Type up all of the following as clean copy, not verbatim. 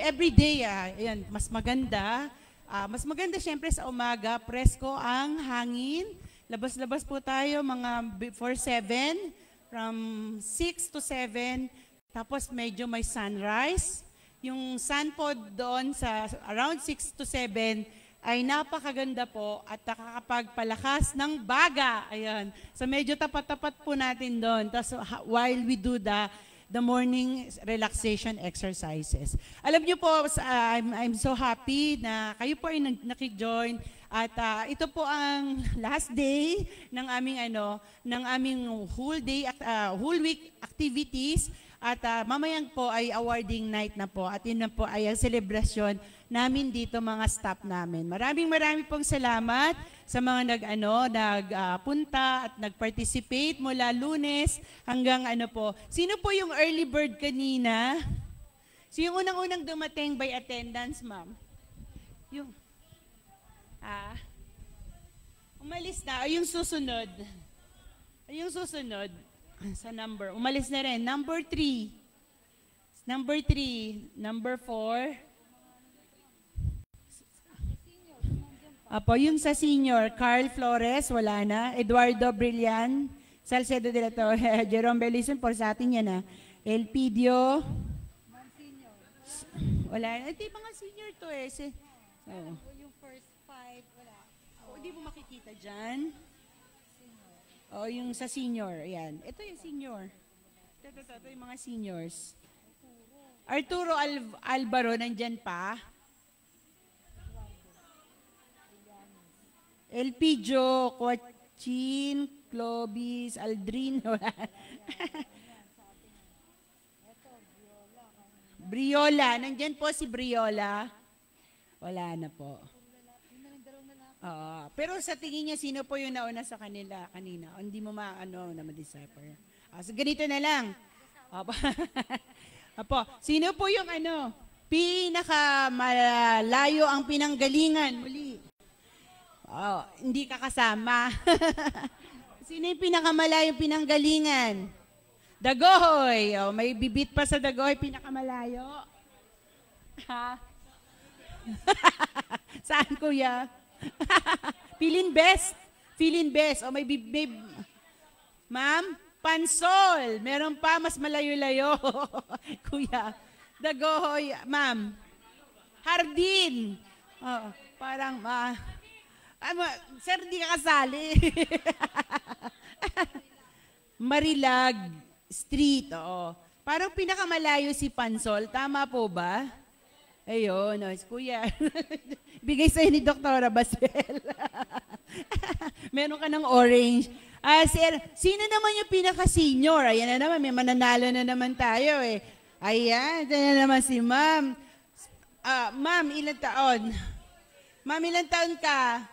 every day, ayan, mas maganda. Mas maganda syempre sa umaga, presko ang hangin. Labas-labas po tayo mga before 7, from 6 to 7. Tapos medyo may sunrise. Yung sun po doon sa around 6 to 7 ay napakaganda po at nakakapagpalakas ng baga. Ayan. So medyo tapat-tapat po natin doon. Tapos while we do the morning relaxation exercises. Alam niyo po, I'm so happy na kayo po ay nakijoin at ito po ang last day ng aming whole day whole week activities at mamayang po ay awarding night na po at yun na po ay ang celebration namin dito mga staff namin. Maraming pong salamat sa mga nagpunta at nag-participate mula Lunes hanggang po. Sino po yung early bird kanina? So yung unang-unang dumating by attendance, ma'am? Yung umalis na. Yung susunod. Yung susunod sa number. Umalis na rin. Number 3. Number 3. Number 4. Apo, yung sa senior, Carl Flores, wala na. Eduardo Brillan, Salcedo de la Torre, Jerome Belison, por sa atin yan Elpidio. Wala na. Ito yung mga senior to yung first 5, wala. Hindi mo makikita dyan. Yung sa senior, ayan. Ito yung senior. Ito yung mga seniors. Arturo Alvaro, nandyan pa. Elpidio, Coachin, Clovis, Aldrin, wala. Briola, nandyan po si Briola. Wala na po. Pero sa tingin niya, sino po yung nauna sa kanila kanina? Hindi mo ma-decipher. So ganito na lang. Apo, sino po yung pinakamalayo ang pinanggalingan? Muli. Hindi ka kasama. Sino yung pinakamalayong pinanggalingan? Dagohoy. May bibit pa sa Dagohoy, pinakamalayo. Ha? Saan, kuya? Feeling best. Feeling best. May bibit. Ma'am, Pansol. Meron pa, mas malayo-layo. Kuya. Dagohoy. Ma'am. Hardin. Parang, sir, hindi ka kasali. Marilag Street, Parang pinakamalayo si Pansol. Tama po ba? Ayun, kuya. Bigay sa'yo ni Dr. Basel. Meron ka ng orange. Sir, sino naman yung pinaka-senior? Ayan na naman, may mananalo na naman tayo Ayan, ito na naman si ma'am. Ma'am, ilang taon? Ma'am, ilang taon ka?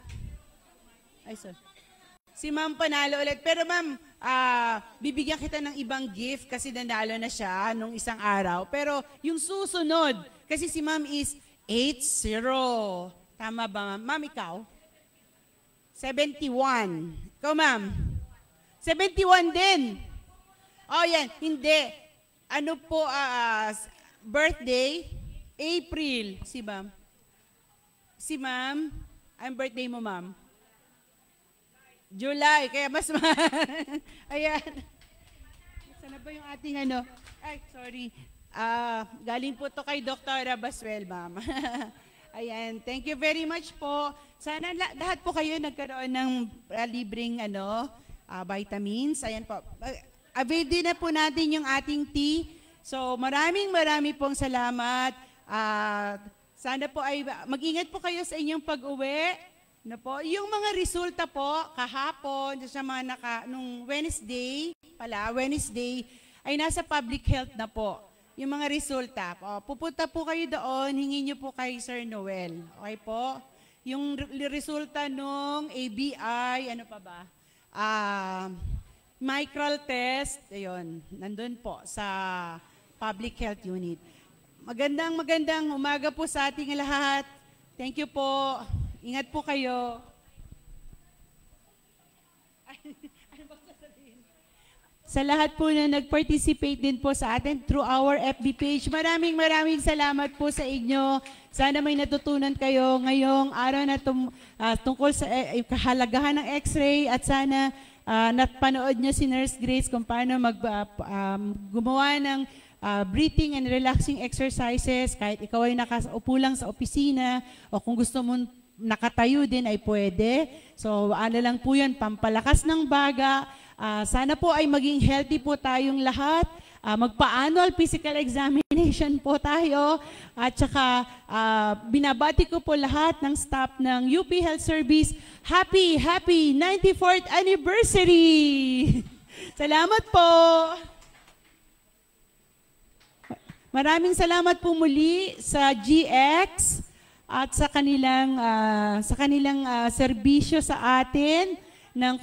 Ay, sorry. Si ma'am panalo ulit. Pero ma'am, bibigyan kita ng ibang gift kasi nanalo na siya nung isang araw. Pero yung susunod, kasi si ma'am is 80. Tama ba ma'am? Ma'am, ikaw? 71. Ikaw ma'am? 71 din. Yan. Hindi. Ano po, birthday? April. Si ma'am? Si ma'am? Ang birthday mo ma'am? July, kaya mas ayan. Sana ba yung ating Ay, sorry. Galing po to kay Dr. Baswell, ma'am. Ayan, thank you very much po. Sana lahat po kayo nagkaroon ng libreng vitamins. Ayan po. Avail din na po natin yung ating tea. So, maraming pong salamat. Sana po ay mag-ingat po kayo sa inyong pag-uwi. Yung mga resulta po, kahapon, sa mga nung Wednesday, ay nasa public health na po. Yung mga resulta. Pupunta po kayo doon, hingin nyo po kay Sir Noel. Okay po? Yung resulta nung ABI, ano pa ba? Micral test, ayun, nandun po sa public health unit. Magandang umaga po sa ating lahat. Thank you po. Ingat po kayo. Ano ba sasabihin? sa lahat po na nag-participate din po sa atin through our FB page. Maraming salamat po sa inyo. Sana may natutunan kayo ngayong araw na tungkol sa kahalagahan ng X-ray at sana napanood nyo si Nurse Grace kung paano gumawa ng breathing and relaxing exercises kahit ikaw ay nakaupo lang sa opisina o kung gusto mo nakatayo din ay pwede. So ano lang po yan, pampalakas ng baga. Sana po ay maging healthy po tayong lahat. Magpa-annual physical examination po tayo. At saka binabati ko po lahat ng staff ng UP Health Service. Happy 94th anniversary! Salamat po! Maraming salamat po muli sa GX at sa kanilang serbisyo sa atin ng